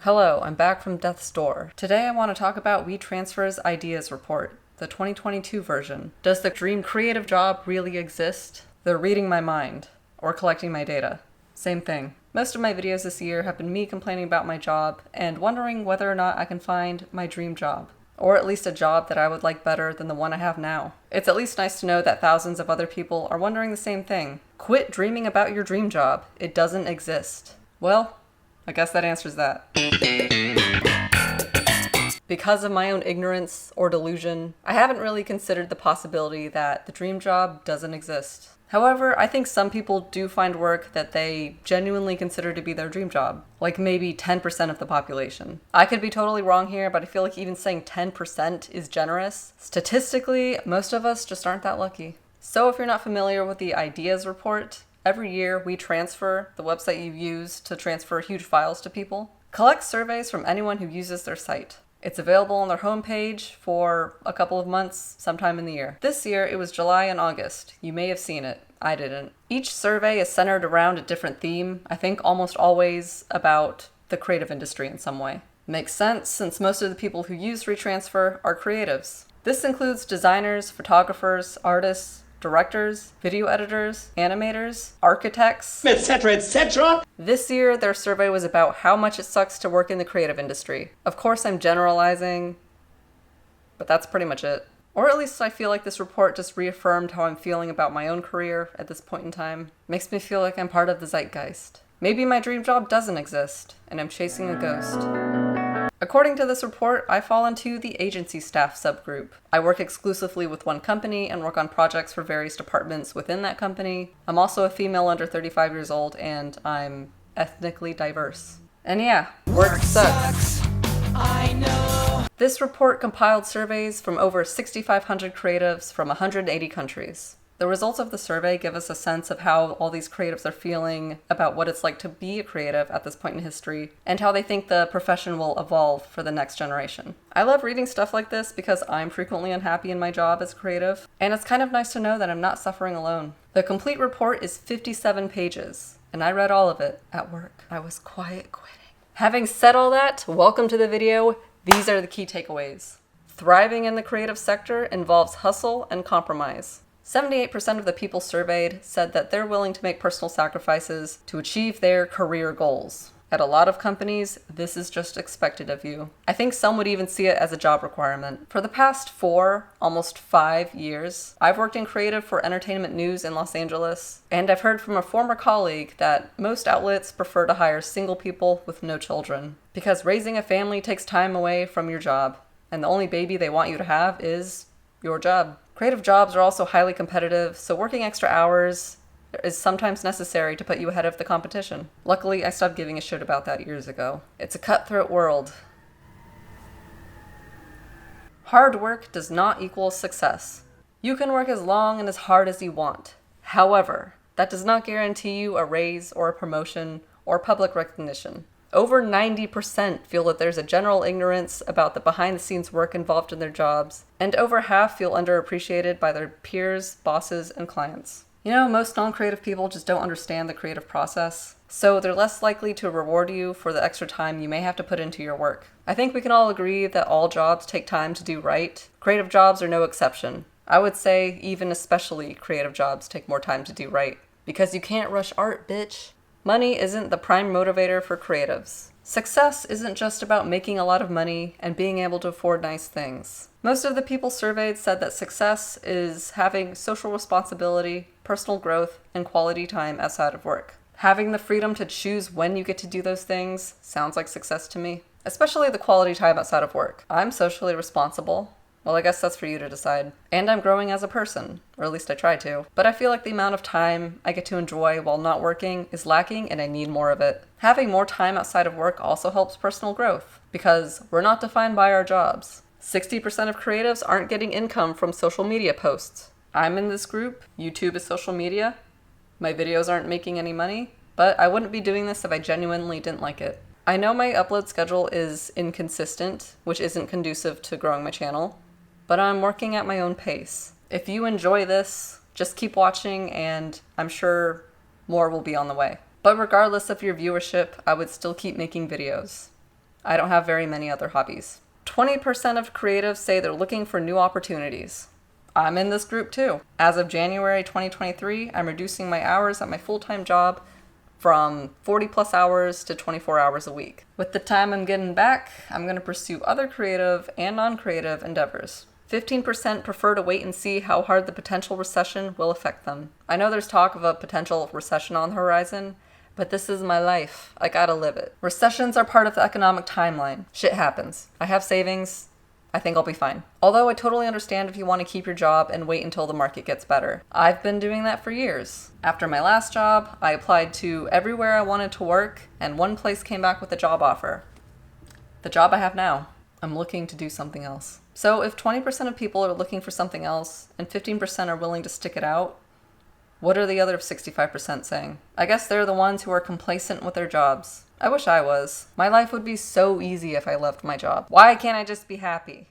Hello, I'm back from death's door. Today I want to talk about WeTransfer's Ideas Report, the 2022 version. Does the dream creative job really exist? They're reading my mind, or collecting my data. Same thing. Most of my videos this year have been me complaining about my job and wondering whether or not I can find my dream job. Or at least a job that I would like better than the one I have now. It's at least nice to know that thousands of other people are wondering the same thing. Quit dreaming about your dream job. It doesn't exist. Well, I guess that answers that. Because of my own ignorance or delusion, I haven't really considered the possibility that the dream job doesn't exist. However, I think some people do find work that they genuinely consider to be their dream job, like maybe 10% of the population. I could be totally wrong here, but I feel like even saying 10% is generous. Statistically, most of us just aren't that lucky. So if you're not familiar with the Ideas Report, every year WeTransfer, the website you use to transfer huge files to people, collects surveys from anyone who uses their site. It's available on their homepage for a couple of months, sometime in the year. This year, it was July and August. You may have seen it. I didn't. Each survey is centered around a different theme, I think almost always about the creative industry in some way. Makes sense, since most of the people who use WeTransfer are creatives. This includes designers, photographers, artists, directors, video editors, animators, architects, etc., etc. This year, their survey was about how much it sucks to work in the creative industry. Of course, I'm generalizing, but that's pretty much it. Or at least I feel like this report just reaffirmed how I'm feeling about my own career at this point in time. Makes me feel like I'm part of the zeitgeist. Maybe my dream job doesn't exist, and I'm chasing a ghost. According to this report, I fall into the agency staff subgroup. I work exclusively with one company and work on projects for various departments within that company. I'm also a female under 35 years old, and I'm ethnically diverse. And yeah, work sucks. I know. This report compiled surveys from over 6,500 creatives from 180 countries. The results of the survey give us a sense of how all these creatives are feeling about what it's like to be a creative at this point in history, and how they think the profession will evolve for the next generation. I love reading stuff like this because I'm frequently unhappy in my job as creative, and it's kind of nice to know that I'm not suffering alone. The complete report is 57 pages, and I read all of it at work. I was quiet quitting. Having said all that, welcome to the video. These are the key takeaways. Thriving in the creative sector involves hustle and compromise. 78% of the people surveyed said that they're willing to make personal sacrifices to achieve their career goals. At a lot of companies, this is just expected of you. I think some would even see it as a job requirement. For the past 4, almost 5 years, I've worked in creative for entertainment news in Los Angeles, and I've heard from a former colleague that most outlets prefer to hire single people with no children, because raising a family takes time away from your job, and the only baby they want you to have is your job. Creative jobs are also highly competitive, so working extra hours is sometimes necessary to put you ahead of the competition. Luckily, I stopped giving a shit about that years ago. It's a cutthroat world. Hard work does not equal success. You can work as long and as hard as you want. However, that does not guarantee you a raise or a promotion or public recognition. Over 90% feel that there's a general ignorance about the behind-the-scenes work involved in their jobs, and over half feel underappreciated by their peers, bosses, and clients. You know, most non-creative people just don't understand the creative process, so they're less likely to reward you for the extra time you may have to put into your work. I think we can all agree that all jobs take time to do right. Creative jobs are no exception. I would say even especially creative jobs take more time to do right, because you can't rush art, bitch. Money isn't the prime motivator for creatives. Success isn't just about making a lot of money and being able to afford nice things. Most of the people surveyed said that success is having social responsibility, personal growth, and quality time outside of work. Having the freedom to choose when you get to do those things sounds like success to me, especially the quality time outside of work. I'm socially responsible. Well, I guess that's for you to decide. And I'm growing as a person, or at least I try to. But I feel like the amount of time I get to enjoy while not working is lacking, and I need more of it. Having more time outside of work also helps personal growth, because we're not defined by our jobs. 60% of creatives aren't getting income from social media posts. I'm in this group. YouTube is social media. My videos aren't making any money, but I wouldn't be doing this if I genuinely didn't like it. I know my upload schedule is inconsistent, which isn't conducive to growing my channel, but I'm working at my own pace. If you enjoy this, just keep watching, and I'm sure more will be on the way. But regardless of your viewership, I would still keep making videos. I don't have very many other hobbies. 20% of creatives say they're looking for new opportunities. I'm in this group too. As of January 2023, I'm reducing my hours at my full-time job from 40 plus hours to 24 hours a week. With the time I'm getting back, I'm going to pursue other creative and non-creative endeavors. 15% prefer to wait and see how hard the potential recession will affect them. I know there's talk of a potential recession on the horizon, but this is my life. I gotta live it. Recessions are part of the economic timeline. Shit happens. I have savings. I think I'll be fine. Although I totally understand if you want to keep your job and wait until the market gets better. I've been doing that for years. After my last job, I applied to everywhere I wanted to work, and one place came back with a job offer. The job I have now. I'm looking to do something else. So if 20% of people are looking for something else, and 15% are willing to stick it out, what are the other 65% saying? I guess they're the ones who are complacent with their jobs. I wish I was. My life would be so easy if I loved my job. Why can't I just be happy?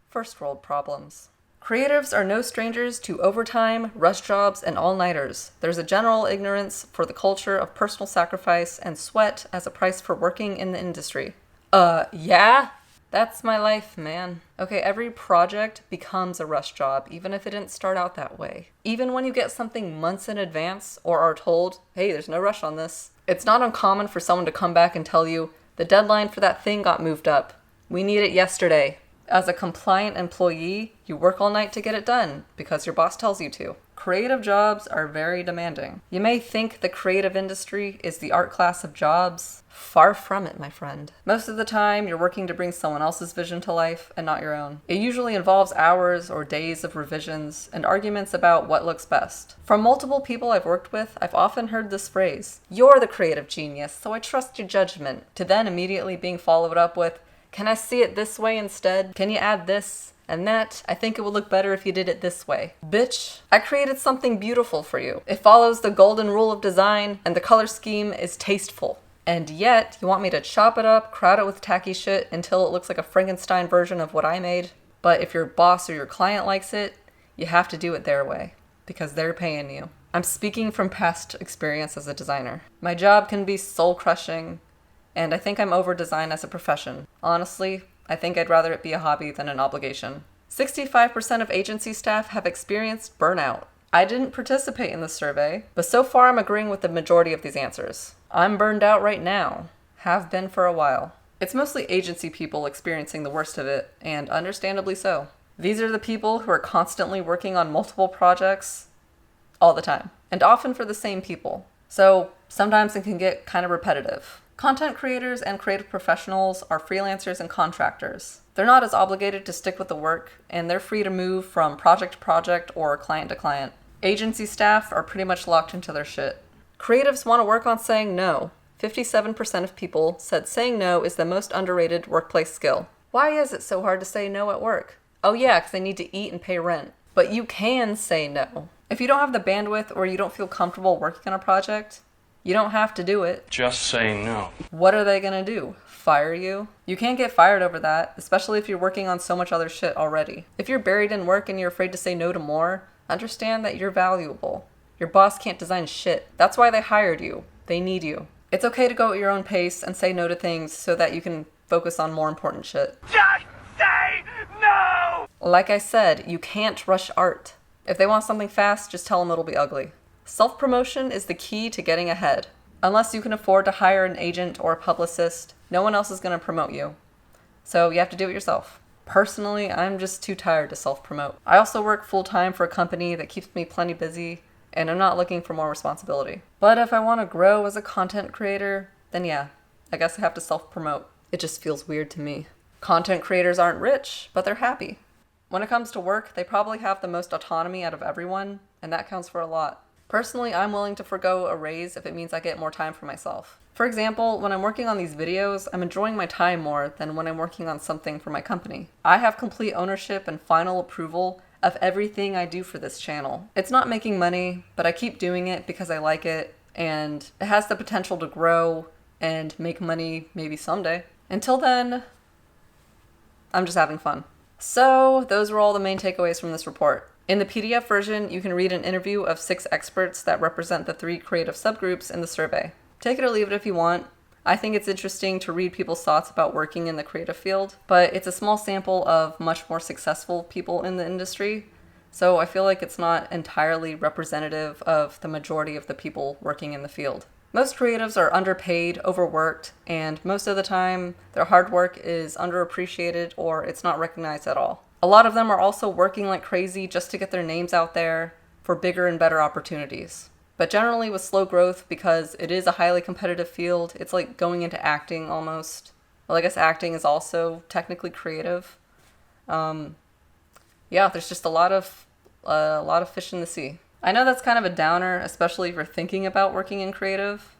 First world problems. Creatives are no strangers to overtime, rush jobs, and all-nighters. There's a general ignorance for the culture of personal sacrifice and sweat as a price for working in the industry. Yeah? That's my life, man. Okay, every project becomes a rush job, even if it didn't start out that way. Even when you get something months in advance or are told, hey, there's no rush on this, it's not uncommon for someone to come back and tell you, the deadline for that thing got moved up. We need it yesterday. As a compliant employee, you work all night to get it done because your boss tells you to. Creative jobs are very demanding. You may think the creative industry is the art class of jobs. Far from it, my friend. Most of the time, you're working to bring someone else's vision to life and not your own. It usually involves hours or days of revisions and arguments about what looks best. From multiple people I've worked with, I've often heard this phrase, "You're the creative genius, so I trust your judgment," to then immediately being followed up with, "Can I see it this way instead? Can you add this and that? I think it would look better if you did it this way." Bitch, I created something beautiful for you. It follows the golden rule of design and the color scheme is tasteful. And yet, you want me to chop it up, crowd it with tacky shit until it looks like a Frankenstein version of what I made? But if your boss or your client likes it, you have to do it their way, because they're paying you. I'm speaking from past experience as a designer. My job can be soul-crushing, and I think I'm over design as a profession. Honestly, I think I'd rather it be a hobby than an obligation. 65% of agency staff have experienced burnout. I didn't participate in this survey, but so far I'm agreeing with the majority of these answers. I'm burned out right now. Have been for a while. It's mostly agency people experiencing the worst of it, and understandably so. These are the people who are constantly working on multiple projects all the time, and often for the same people. So sometimes it can get kind of repetitive. Content creators and creative professionals are freelancers and contractors. They're not as obligated to stick with the work, and they're free to move from project to project or client to client. Agency staff are pretty much locked into their shit. Creatives want to work on saying no. 57% of people said saying no is the most underrated workplace skill. Why is it so hard to say no at work? Oh yeah, because they need to eat and pay rent. But you can say no. If you don't have the bandwidth or you don't feel comfortable working on a project, you don't have to do it. Just say no. What are they gonna do? Fire you? You can't get fired over that, especially if you're working on so much other shit already. If you're buried in work and you're afraid to say no to more, understand that you're valuable. Your boss can't design shit. That's why they hired you. They need you. It's okay to go at your own pace and say no to things so that you can focus on more important shit. Just say no! Like I said, you can't rush art. If they want something fast, just tell them it'll be ugly. Self-promotion is the key to getting ahead. Unless you can afford to hire an agent or a publicist, no one else is going to promote you. So you have to do it yourself. Personally, I'm just too tired to self-promote. I also work full-time for a company that keeps me plenty busy, and I'm not looking for more responsibility. But if I want to grow as a content creator, then yeah, I guess I have to self-promote. It just feels weird to me. Content creators aren't rich, but they're happy. When it comes to work, they probably have the most autonomy out of everyone, and that counts for a lot. Personally, I'm willing to forgo a raise if it means I get more time for myself. For example, when I'm working on these videos, I'm enjoying my time more than when I'm working on something for my company. I have complete ownership and final approval of everything I do for this channel. It's not making money, but I keep doing it because I like it, and it has the potential to grow and make money maybe someday. Until then, I'm just having fun. So those were all the main takeaways from this report. In the PDF version, you can read an interview of 6 experts that represent the 3 creative subgroups in the survey. Take it or leave it if you want. I think it's interesting to read people's thoughts about working in the creative field, but it's a small sample of much more successful people in the industry. So I feel like it's not entirely representative of the majority of the people working in the field. Most creatives are underpaid, overworked, and most of the time their hard work is underappreciated or it's not recognized at all. A lot of them are also working like crazy just to get their names out there for bigger and better opportunities. But generally with slow growth, because it is a highly competitive field, it's like going into acting almost. Well, I guess acting is also technically creative. There's just a lot of fish in the sea. I know that's kind of a downer, especially if you're thinking about working in creative,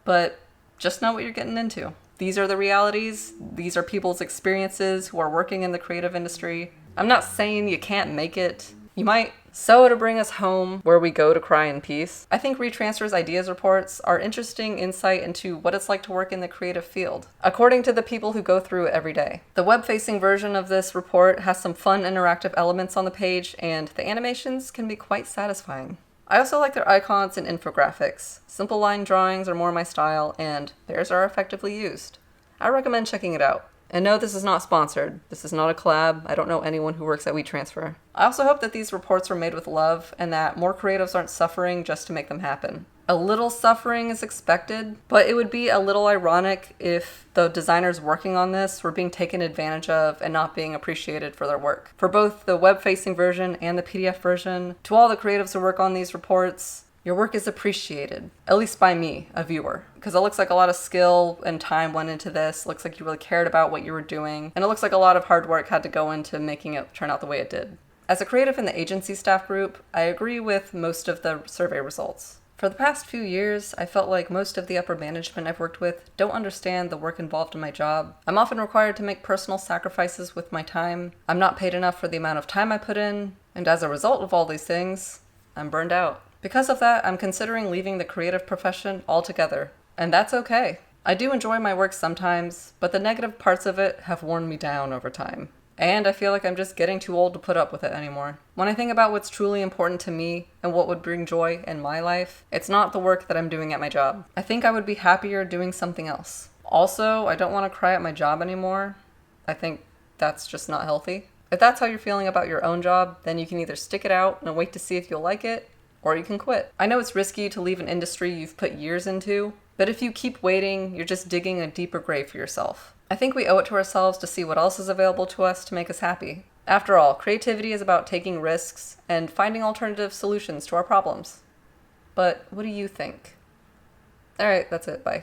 but just know what you're getting into. These are the realities. These are people's experiences who are working in the creative industry. I'm not saying you can't make it. You might. So to bring us home, where we go to cry in peace, I think WeTransfer's ideas reports are interesting insight into what it's like to work in the creative field, according to the people who go through it every day. The web-facing version of this report has some fun interactive elements on the page, and the animations can be quite satisfying. I also like their icons and infographics. Simple line drawings are more my style, and theirs are effectively used. I recommend checking it out. And no, this is not sponsored. This is not a collab. I don't know anyone who works at WeTransfer. I also hope that these reports were made with love and that more creatives aren't suffering just to make them happen. A little suffering is expected, but it would be a little ironic if the designers working on this were being taken advantage of and not being appreciated for their work. For both the web-facing version and the PDF version, to all the creatives who work on these reports, your work is appreciated, at least by me, a viewer, because it looks like a lot of skill and time went into this. Looks like you really cared about what you were doing, and it looks like a lot of hard work had to go into making it turn out the way it did. As a creative in the agency staff group, I agree with most of the survey results. For the past few years, I felt like most of the upper management I've worked with don't understand the work involved in my job. I'm often required to make personal sacrifices with my time. I'm not paid enough for the amount of time I put in, and as a result of all these things, I'm burned out. Because of that, I'm considering leaving the creative profession altogether, and that's okay. I do enjoy my work sometimes, but the negative parts of it have worn me down over time. And I feel like I'm just getting too old to put up with it anymore. When I think about what's truly important to me and what would bring joy in my life, it's not the work that I'm doing at my job. I think I would be happier doing something else. Also, I don't want to cry at my job anymore. I think that's just not healthy. If that's how you're feeling about your own job, then you can either stick it out and wait to see if you'll like it, or you can quit. I know it's risky to leave an industry you've put years into, but if you keep waiting, you're just digging a deeper grave for yourself. I think we owe it to ourselves to see what else is available to us to make us happy. After all, creativity is about taking risks and finding alternative solutions to our problems. But what do you think? Alright, that's it. Bye.